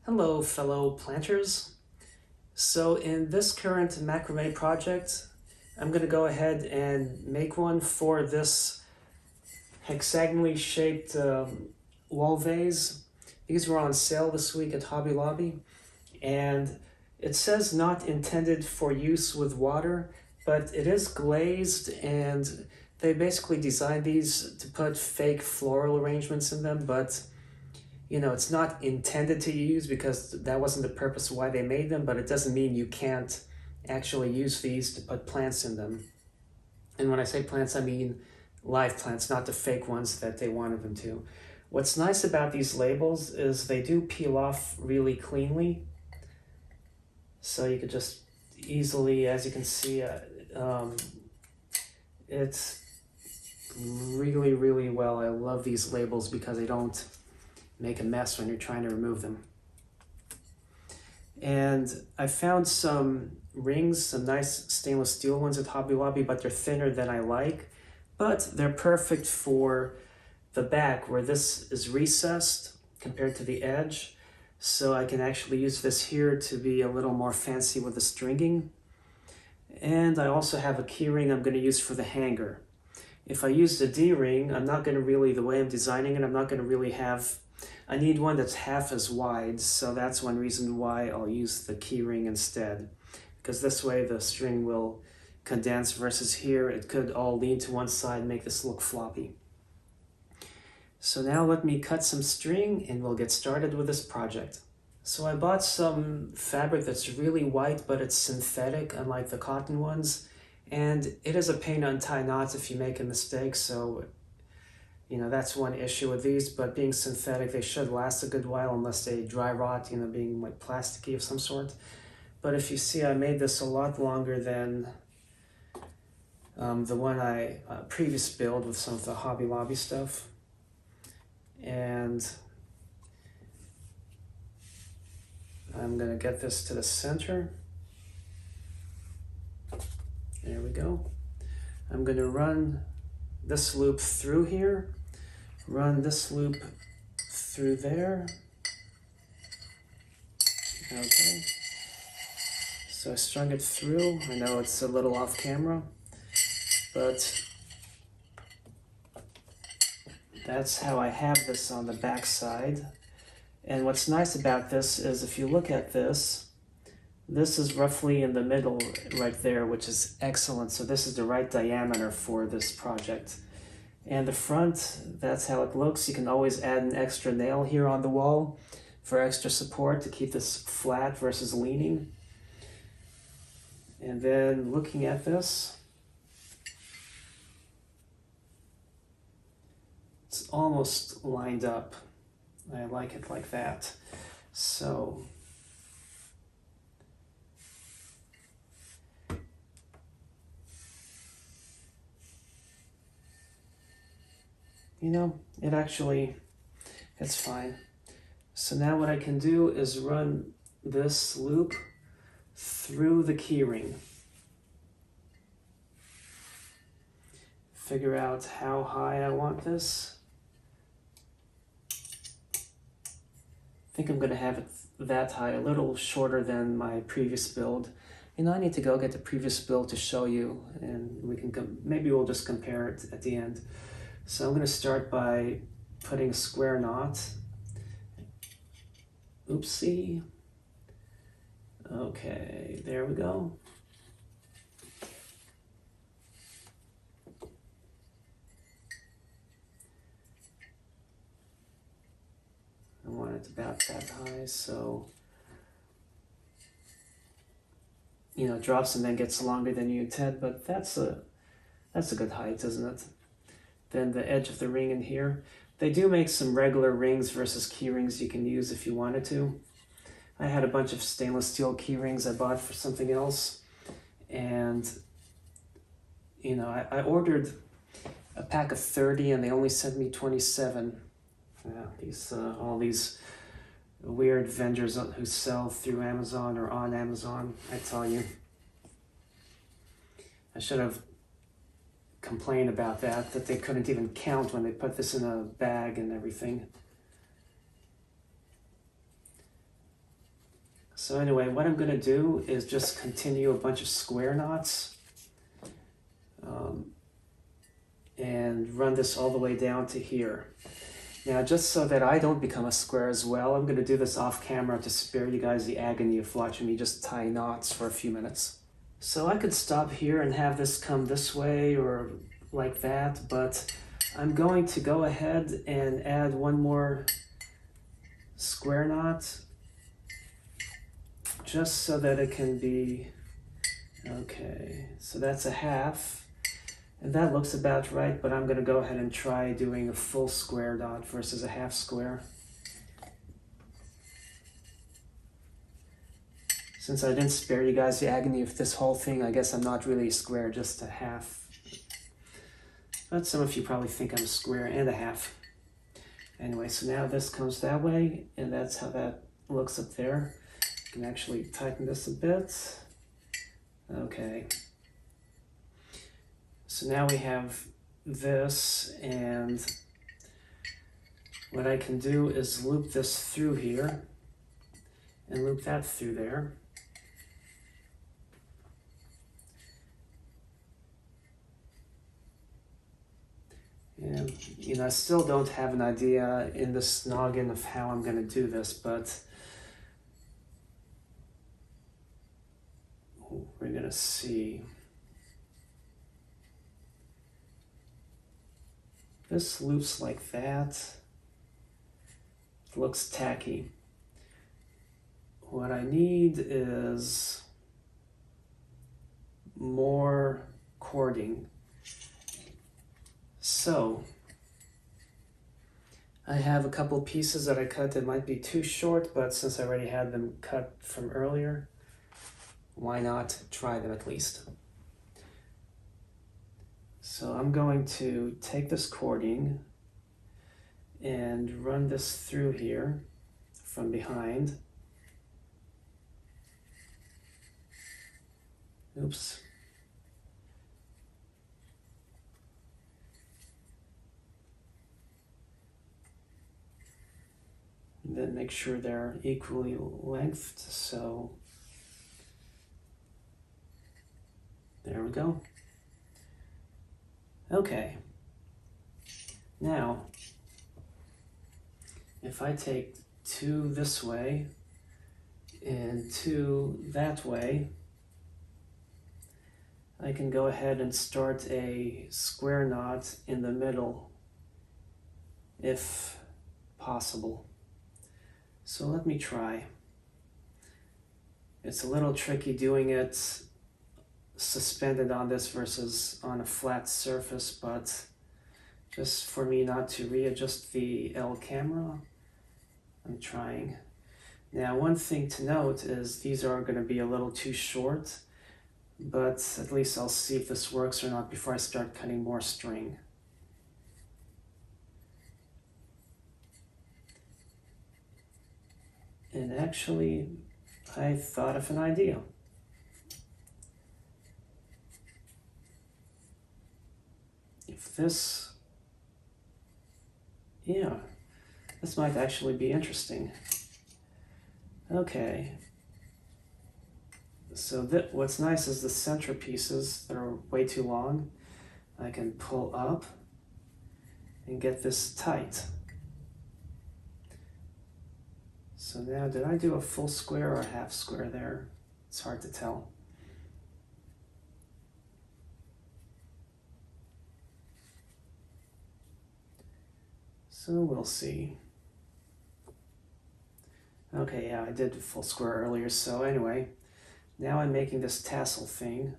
Hello, fellow planters. So in this current macrame project, I'm going to go ahead and make one for this hexagonally shaped wall vase. These were on sale this week at Hobby Lobby, and it says not intended for use with water, but it is glazed, and they basically designed these to put fake floral arrangements in them, but it's not intended to use because that wasn't the purpose why they made them, but it doesn't mean you can't actually use these to put plants in them. And when I say plants, I mean live plants, not the fake ones that they wanted them to. What's nice about these labels is they do peel off really cleanly. So you could just easily, as you can see, it's really, really well. I love these labels because they don't make a mess when you're trying to remove them. And I found some rings, some nice stainless steel ones at Hobby Lobby, but they're thinner than I like. But they're perfect for the back where this is recessed compared to the edge. So I can actually use this here to be a little more fancy with the stringing. And I also have a key ring I'm going to use for the hanger. If I use the D-ring, I'm not going to really, the way I'm designing it, I'm not going to really have, I need one that's half as wide, so that's one reason why I'll use the key ring instead. Because this way the string will condense versus here, it could all lean to one side and make this look floppy. So now let me cut some string and we'll get started with this project. So I bought some fabric that's really white, but it's synthetic, unlike the cotton ones. And it is a pain to untie knots if you make a mistake, so that's one issue with these, but being synthetic, they should last a good while unless they dry rot, being like plasticky of some sort. But if you see, I made this a lot longer than the one I previous build with some of the Hobby Lobby stuff. And I'm gonna get this to the center. There we go. I'm going to run this loop through here, run this loop through there. Okay. So I strung it through. I know it's a little off camera, but that's how I have this on the back side. And what's nice about this is if you look at this, this is roughly in the middle right there, which is excellent. So this is the right diameter for this project. And the front, that's how it looks. You can always add an extra nail here on the wall for extra support to keep this flat versus leaning. And then looking at this, it's almost lined up. I like it like that. So it's fine. So now what I can do is run this loop through the keyring. Figure out how high I want this. I think I'm going to have it that high, a little shorter than my previous build. I need to go get the previous build to show you, and we can maybe we'll just compare it at the end. So I'm going to start by putting a square knot. Oopsie. Okay, there we go. I want it about that high, so it drops and then gets longer than you intend, but that's a good height, isn't it? Then the edge of the ring in here. They do make some regular rings versus key rings you can use if you wanted to. I had a bunch of stainless steel key rings I bought for something else, and I ordered a pack of 30 and they only sent me 27. All these weird vendors who sell through Amazon or on Amazon, I tell you. I should have complained about that they couldn't even count when they put this in a bag and everything. So anyway, what I'm gonna do is just continue a bunch of square knots and run this all the way down to here. Now, just so that I don't become a square as well, I'm gonna do this off camera to spare you guys the agony of watching me just tie knots for a few minutes. So I could stop here and have this come this way or like that, but I'm going to go ahead and add one more square knot just so that it can be, okay, so that's a half, and that looks about right, but I'm going to go ahead and try doing a full square knot versus a half square. Since I didn't spare you guys the agony of this whole thing, I guess I'm not really a square, just a half. But some of you probably think I'm a square and a half. Anyway, so now this comes that way, and that's how that looks up there. I can actually tighten this a bit. Okay. So now we have this, and what I can do is loop this through here, and loop that through there. And, you know, I still don't have an idea in this noggin of how I'm going to do this, but we're going to see. This loops like that. It looks tacky. What I need is more cording. So, I have a couple pieces that I cut that might be too short, but since I already had them cut from earlier, why not try them at least? So I'm going to take this cording and run this through here from behind. Oops. And then make sure they're equally lengthed, so there we go. Okay, now if I take two this way and two that way, I can go ahead and start a square knot in the middle if possible. So let me try. It's a little tricky doing it suspended on this versus on a flat surface, but just for me not to readjust the L camera, I'm trying. Now, one thing to note is these are going to be a little too short, but at least I'll see if this works or not before I start cutting more string. And actually, I thought of an idea. If this, yeah, this might actually be interesting. Okay. So what's nice is the center pieces that are way too long, I can pull up and get this tight. So now, did I do a full square or a half square there? It's hard to tell. So we'll see. Okay, yeah, I did a full square earlier, so anyway, now I'm making this tassel thing.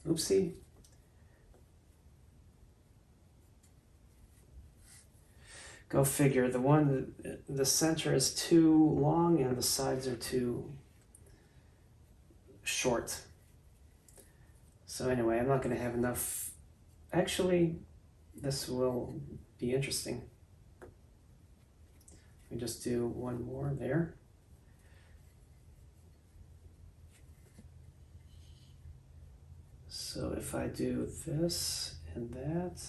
Oopsie. Go figure, the center is too long and the sides are too short. So anyway, I'm not going to have enough. Actually, this will be interesting. Let me just do one more there. So if I do this and that,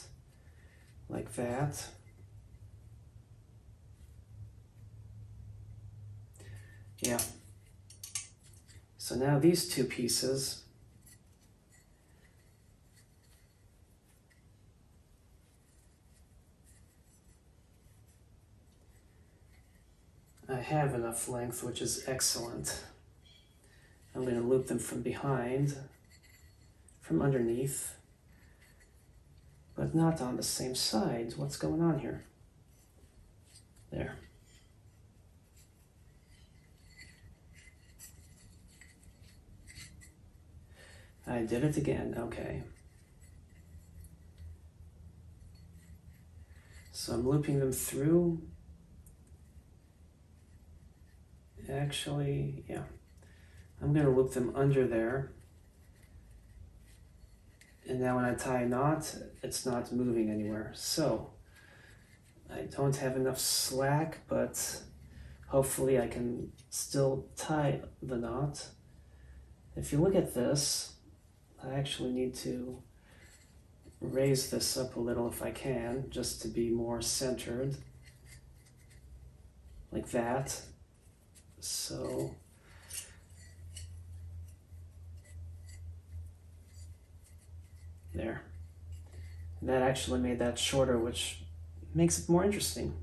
like that, Yeah. So now these two pieces, I have enough length, which is excellent. I'm going to loop them from behind, from underneath, but not on the same side. What's going on here? There. I did it again, okay. So I'm looping them through. Actually, yeah. I'm going to loop them under there. And now when I tie a knot, it's not moving anywhere. So I don't have enough slack, but hopefully I can still tie the knot. If you look at this, I actually need to raise this up a little if I can, just to be more centered, like that. So there. That actually made that shorter, which makes it more interesting.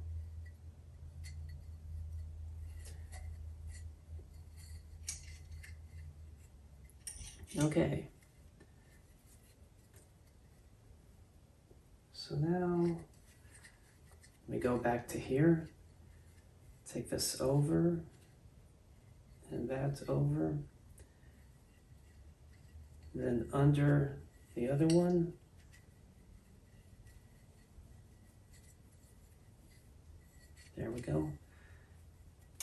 Okay. So now we go back to here, take this over, and that over, then under the other one, there we go,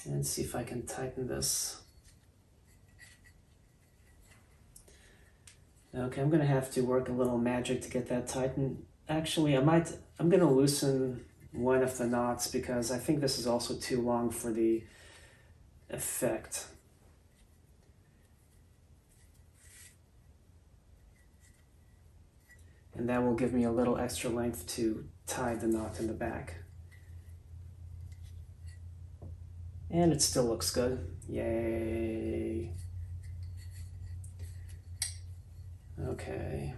and see if I can tighten this. Okay, I'm gonna have to work a little magic to get that tightened. Actually, I'm gonna loosen one of the knots because I think this is also too long for the effect. And that will give me a little extra length to tie the knot in the back. And it still looks good. Yay. Okay.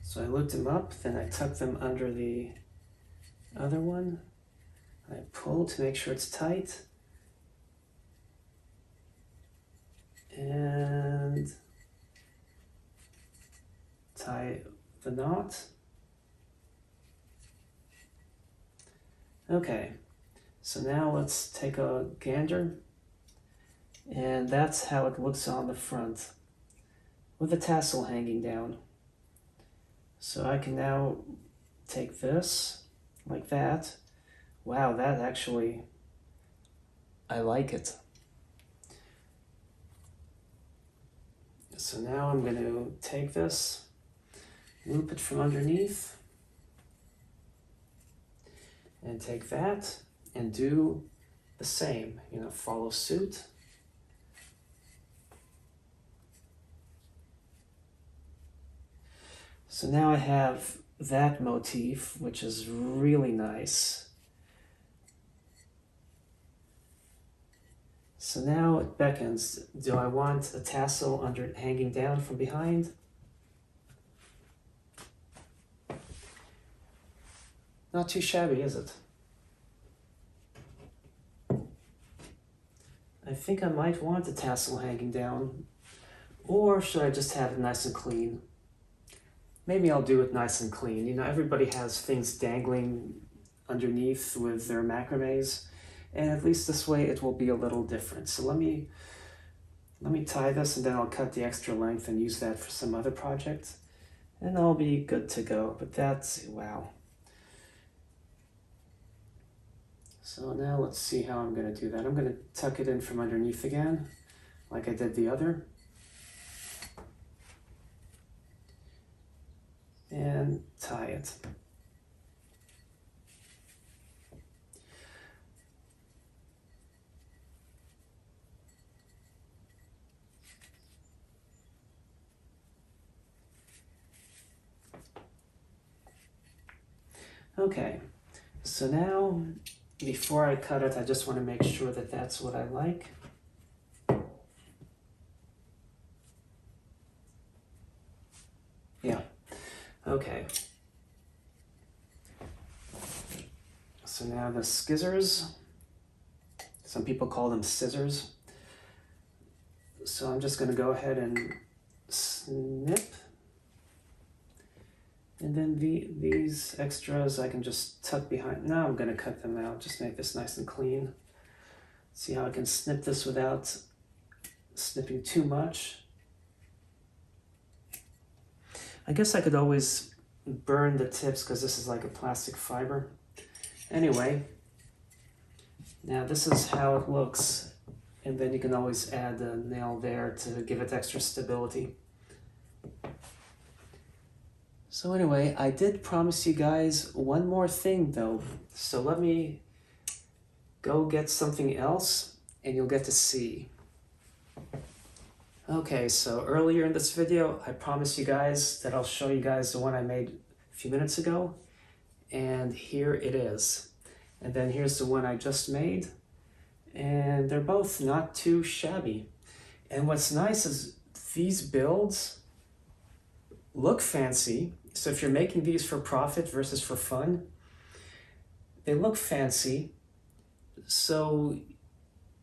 So I looped them up, then I tucked them under the other one. I pull to make sure it's tight. And tie the knot. Okay, so now let's take a gander. And that's how it looks on the front, with the tassel hanging down. So I can now take this, like that. Wow, that actually, I like it. So now I'm going to take this, loop it from underneath, and take that, and do the same, follow suit. So now I have that motif, which is really nice. So now it beckons. Do I want a tassel under it hanging down from behind? Not too shabby, is it? I think I might want a tassel hanging down. Or should I just have it nice and clean? Maybe I'll do it nice and clean. Everybody has things dangling underneath with their macrames, and at least this way it will be a little different. So let me tie this, and then I'll cut the extra length and use that for some other project, and I'll be good to go. But that's, wow. So now let's see how I'm going to do that. I'm going to tuck it in from underneath again, like I did the other. And tie it. Okay, So now, before I cut it, I just want to make sure that that's what I like. Yeah, okay. So now the skizzers, some people call them scissors. So I'm just going to go ahead and snip. And then these extras I can just tuck behind. Now I'm going to cut them out, just make this nice and clean. See how I can snip this without snipping too much. I guess I could always burn the tips because this is like a plastic fiber. Anyway, now this is how it looks. And then you can always add a nail there to give it extra stability. So anyway, I did promise you guys one more thing though. So let me go get something else and you'll get to see. Okay, so earlier in this video, I promised you guys that I'll show you guys the one I made a few minutes ago. And here it is. And then here's the one I just made. And they're both not too shabby. And what's nice is these builds look fancy. So if you're making these for profit versus for fun, they look fancy. So,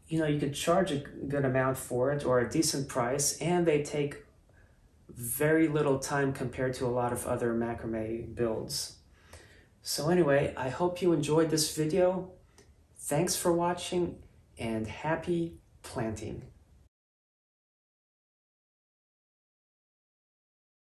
you know, you could charge a good amount for it or a decent price, and they take very little time compared to a lot of other macrame builds. So anyway, I hope you enjoyed this video. Thanks for watching and happy planting.